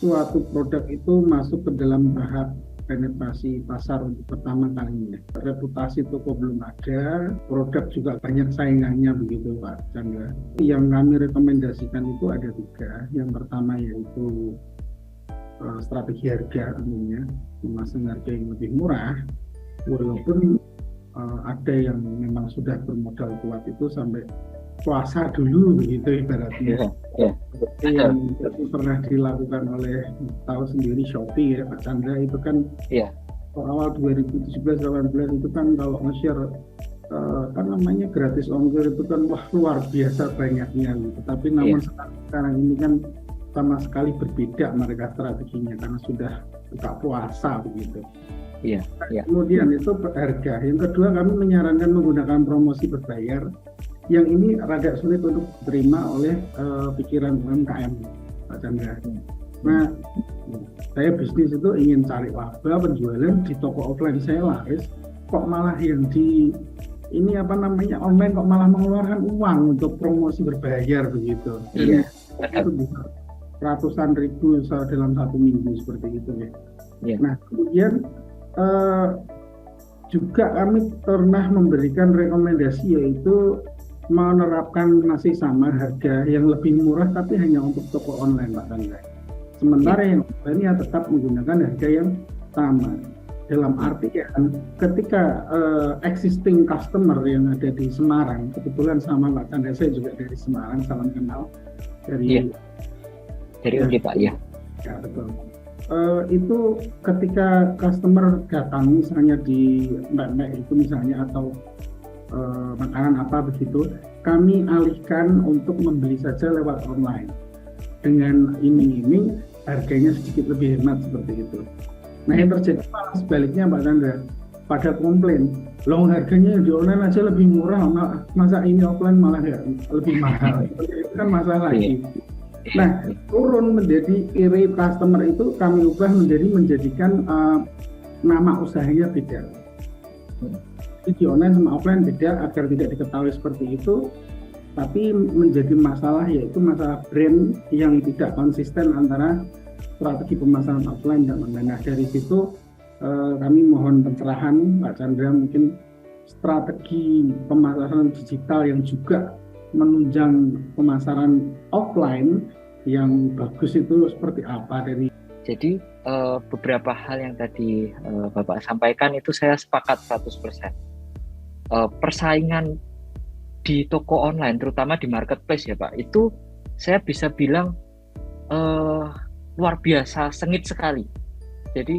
suatu produk itu masuk ke dalam tahap penetrasi pasar untuk pertama kalinya. Reputasi toko belum ada, produk juga banyak saingannya begitu Pak Chandra. Yang kami rekomendasikan itu ada 3. Yang pertama yaitu strategi harga tentunya, memasang harga yang lebih murah, walaupun ada yang memang sudah bermodal kuat itu sampai puasa dulu begitu ibaratnya. Yang pernah dilakukan oleh tahu sendiri Shopee ya Pak Chandra, itu kan awal 2017-18 itu kan kalau nge-share gratis ongkir itu kan wah luar biasa banyaknya gitu. Tapi namun sekarang ini kan sama sekali berbeda mereka strateginya karena sudah buka puasa begitu. Kemudian itu harga. Yang kedua, kami menyarankan menggunakan promosi berbayar. Yang ini rada sulit untuk diterima oleh pikiran UMKM, Pak Chandra. Nah, saya bisnis itu ingin cari laba penjualan di toko offline saya laris, kok malah yang di online kok malah mengeluarkan uang untuk promosi berbayar begitu. Itu bisa ratusan ribu dalam 1 minggu seperti itu ya. Nah, kemudian juga kami pernah memberikan rekomendasi yaitu menerapkan masih sama harga yang lebih murah tapi hanya untuk toko online Pak Chandra. Sementara yang lainnya tetap menggunakan harga yang sama. Dalam arti ketika existing customer yang ada di Semarang, kebetulan sama Pak Chandra, saya juga dari Semarang, salam kenal dari Udi Pak ya. Ya betul. Itu ketika customer datang misalnya di Mbak itu misalnya atau makanan apa begitu, kami alihkan untuk membeli saja lewat online dengan iming-iming harganya sedikit lebih hemat seperti itu. Nah yang terjadi malah sebaliknya Pak Chandra, pada komplain, loh harganya di online aja lebih murah, masa ini offline malah lebih mahal. Itu kan masalah lagi. Nah, turun menjadi iri customer itu kami ubah menjadikan nama usahanya beda. Di online sama offline beda agar tidak diketahui seperti itu, tapi menjadi masalah yaitu masalah brand yang tidak konsisten antara strategi pemasaran offline dan online. Nah, dari situ kami mohon pencerahan Pak Chandra, mungkin strategi pemasaran digital yang juga menunjang pemasaran offline yang bagus itu seperti apa dari. Jadi beberapa hal yang tadi Bapak sampaikan itu saya sepakat 100%. Persaingan di toko online terutama di marketplace ya Pak, itu saya bisa bilang luar biasa, sengit sekali. Jadi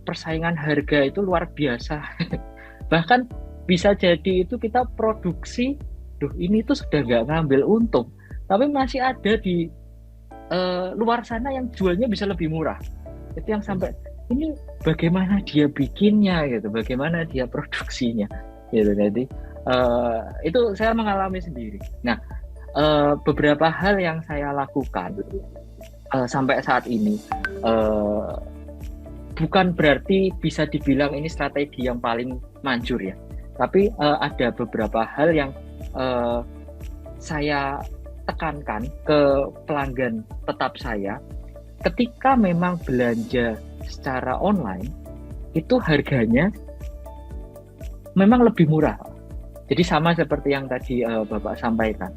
persaingan harga itu luar biasa. Bahkan bisa jadi itu kita produksi, ini tuh sudah nggak ngambil untung, tapi masih ada di luar sana yang jualnya bisa lebih murah. Itu yang sampai ini bagaimana dia bikinnya gitu, bagaimana dia produksinya gitu. Jadi itu saya mengalami sendiri. Nah, beberapa hal yang saya lakukan sampai saat ini bukan berarti bisa dibilang ini strategi yang paling manjur ya, tapi ada beberapa hal yang saya tekankan ke pelanggan tetap saya. Ketika memang belanja secara online itu harganya memang lebih murah. Jadi sama seperti yang tadi Bapak sampaikan.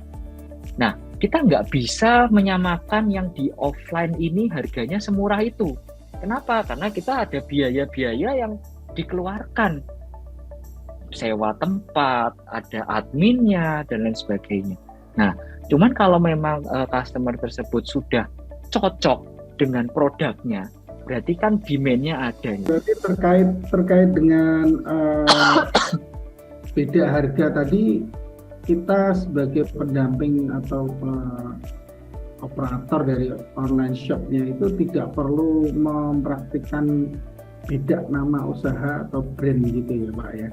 Nah, kita nggak bisa menyamakan yang di offline ini harganya semurah itu. Kenapa? Karena kita ada biaya-biaya yang dikeluarkan. Sewa tempat, ada adminnya, dan lain sebagainya. Nah, cuman kalau memang customer tersebut sudah cocok dengan produknya, berarti kan demand-nya ada. Berarti terkait dengan beda harga tadi, kita sebagai pendamping atau operator dari online shop-nya itu tidak perlu mempraktikkan beda nama usaha atau brand gitu ya Pak ya.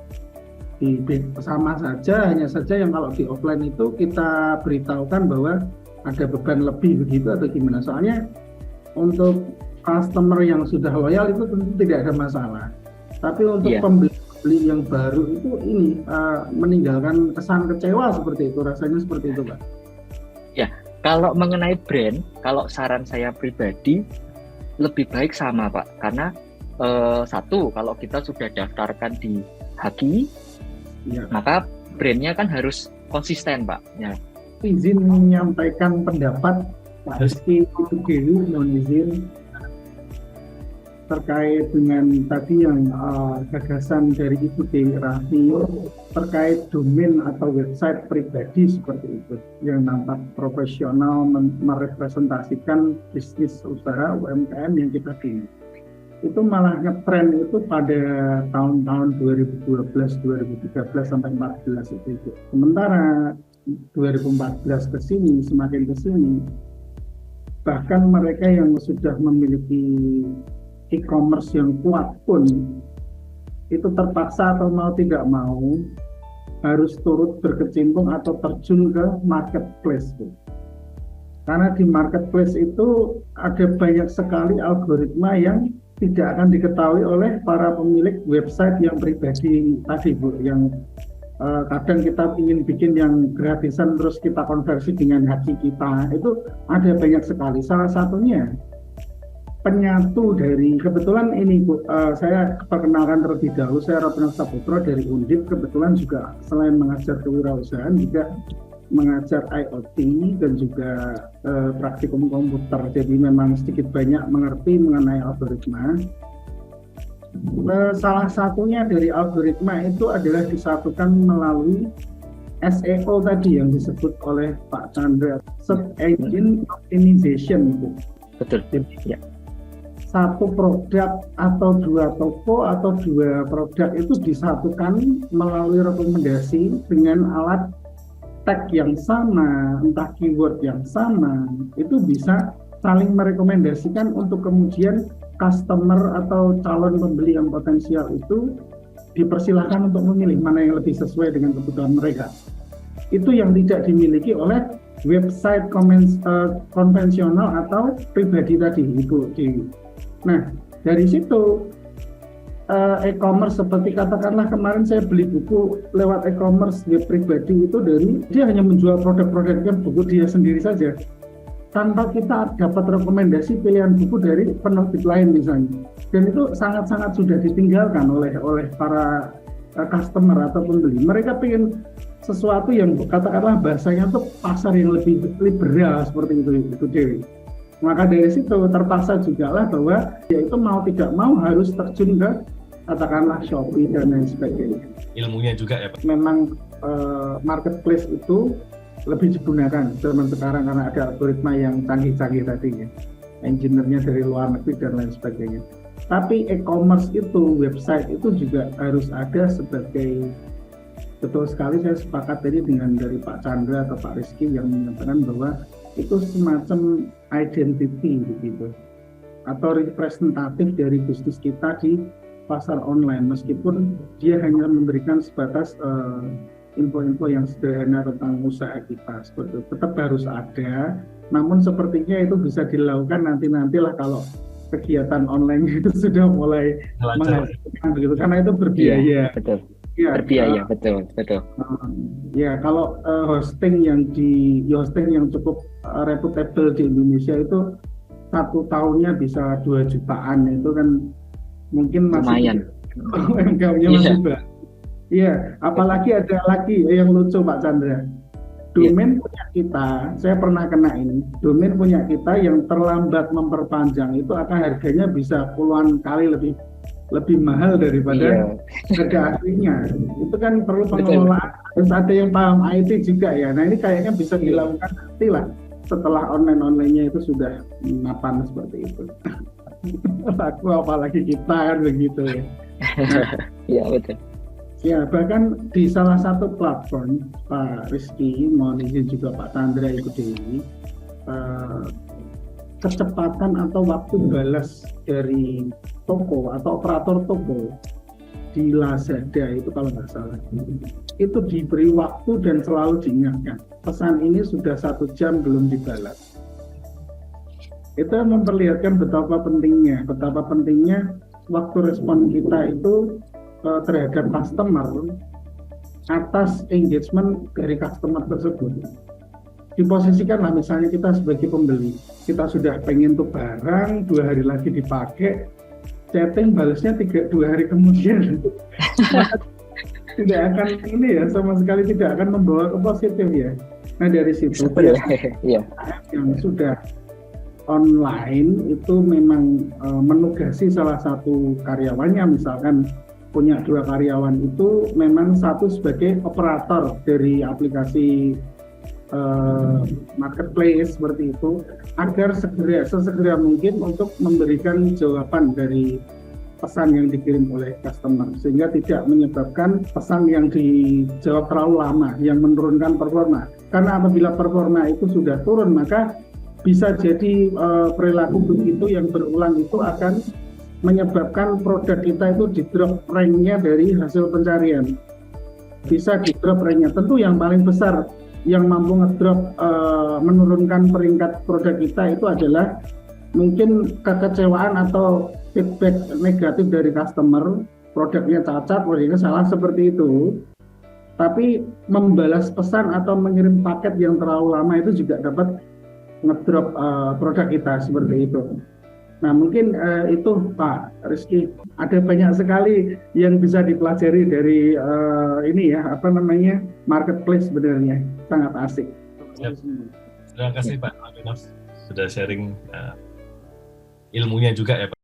Sama saja, hanya saja yang kalau di offline itu kita beritahukan bahwa ada beban lebih begitu atau gimana. Soalnya untuk customer yang sudah loyal itu tentu tidak ada masalah. Tapi untuk pembeli yang baru itu ini meninggalkan kesan kecewa seperti itu, rasanya seperti itu Pak. Ya, kalau mengenai brand, kalau saran saya pribadi, lebih baik sama Pak, karena satu, kalau kita sudah daftarkan di Haki, Ya. maka brandnya kan harus konsisten Pak. Ya. Izin menyampaikan pendapat Pak Rizky Dewi, mohon izin terkait dengan tadi yang gagasan dari Ibu Dewi Raffi terkait domain atau website pribadi seperti itu yang nampak profesional merepresentasikan bisnis usaha UMKM yang kita pilih. Itu malah ngetren itu pada tahun-tahun 2012, 2013 sampai 2014 itu. Sementara 2014 ke sini, semakin ke sini, bahkan mereka yang sudah memiliki e-commerce yang kuat pun itu terpaksa atau mau tidak mau harus turut berkecimpung atau terjun ke marketplace. Karena di marketplace itu ada banyak sekali algoritma yang tidak akan diketahui oleh para pemilik website yang pribadi tadi Bu, yang kadang kita ingin bikin yang gratisan terus kita konversi dengan Haki kita, itu ada banyak sekali. Salah satunya penyatu dari, kebetulan ini Bu, saya perkenalkan terlebih dahulu, saya Ratna Saputra dari Undip, kebetulan juga selain mengajar kewirausahaan juga mengajar IoT dan juga praktikum komputer, jadi memang sedikit banyak mengerti mengenai algoritma. Salah satunya dari algoritma itu adalah disatukan melalui SEO tadi yang disebut oleh Pak Chandra, Search Engine Optimization itu. Betul. Jadi, ya. Satu produk atau dua toko atau dua produk itu disatukan melalui rekomendasi dengan alat tag yang sama, entah keyword yang sama, itu bisa saling merekomendasikan untuk kemudian customer atau calon pembeli yang potensial itu dipersilahkan untuk memilih mana yang lebih sesuai dengan kebutuhan mereka. Itu yang tidak dimiliki oleh website konvensional atau pribadi tadi, Ibu Dewi. Nah, dari situ e-commerce seperti katakanlah kemarin saya beli buku lewat e-commerce web pribadi itu, dari dia hanya menjual produk-produknya buku dia sendiri saja tanpa kita dapat rekomendasi pilihan buku dari penerbit lain misalnya, dan itu sangat-sangat sudah ditinggalkan oleh para customer atau pembeli. Mereka pengen sesuatu yang katakanlah bahasanya tuh pasar yang lebih liberal seperti itu Dewi. Maka dari situ terpaksa juga lah bahwa yaitu mau tidak mau harus terjun ke katakanlah Shopee dan lain sebagainya. Ilmunya juga ya Pak. Memang marketplace itu lebih digunakan zaman sekarang karena ada algoritma yang canggih-canggih tadi ya, engineer-nya dari luar negeri dan lain sebagainya. Tapi e-commerce itu, website itu juga harus ada sebagai, betul sekali saya sepakat tadi dengan dari Pak Chandra atau Pak Rizky yang menyatakan bahwa itu semacam identity begitu, atau representatif dari bisnis kita di pasar online, meskipun dia hanya memberikan sebatas info-info yang sederhana tentang usaha kita, seperti itu. Tetap harus ada, namun sepertinya itu bisa dilakukan nanti-nantilah kalau kegiatan online itu sudah mulai menghasilkan begitu, karena itu berbiaya. Iya, betul. Ya, berbiaya, betul. Ya, kalau hosting yang cukup reputable di Indonesia itu 1 tahunnya bisa 2 jutaan, itu kan mungkin masih lumayan. UMKM-nya masih banyak. Iya, apalagi ada lagi yang lucu Pak Chandra. Domain punya kita, saya pernah kena ini. Domain punya kita yang terlambat memperpanjang itu akan harganya bisa puluhan kali lebih mahal daripada harga aslinya. Itu kan perlu pengelolaan. Terus ada yang paham IT juga ya. Nah ini kayaknya bisa dilakukan nanti lah setelah online-nya itu sudah mapan seperti itu. Aku apalagi kita kan begitu ya. Iya betul. Ya, bahkan di salah satu platform Pak Rizky, mohon izin juga Pak Chandra Ibu Dewi, kecepatan atau waktu balas dari toko atau operator toko di Lazada itu kalau nggak salah, itu diberi waktu dan selalu diingatkan, pesan ini sudah 1 jam belum dibalas. Itu memperlihatkan betapa pentingnya waktu respon kita itu terhadap customer atas engagement dari customer tersebut. diposisikan lah, misalnya kita sebagai pembeli, kita sudah pengen tuh barang 2 hari lagi dipakai, chatting balasnya 2 hari kemudian. Maka tidak akan ini ya, sama sekali tidak akan membawa ke positif ya. Nah dari situ Iya. yang sudah online itu memang menugasi salah satu karyawannya, misalkan punya 2 karyawan itu memang satu sebagai operator dari aplikasi marketplace seperti itu, agar sesegera mungkin untuk memberikan jawaban dari pesan yang dikirim oleh customer, sehingga tidak menyebabkan pesan yang dijawab terlalu lama yang menurunkan performa. Karena apabila performa itu sudah turun, maka bisa jadi perilaku begitu yang berulang itu akan menyebabkan produk kita itu di drop rank-nya dari hasil pencarian. Bisa di drop rank-nya. Tentu yang paling besar yang mampu ngedrop menurunkan peringkat produk kita itu adalah mungkin kekecewaan atau feedback negatif dari customer, produknya cacat, produknya salah seperti itu. Tapi membalas pesan atau mengirim paket yang terlalu lama itu juga dapat ngedrop produk kita seperti itu. Nah mungkin itu Pak Rizky, ada banyak sekali yang bisa dipelajari dari ini ya, marketplace sebenarnya, sangat asik. Terima kasih Pak Aminov sudah sharing ilmunya juga ya Pak.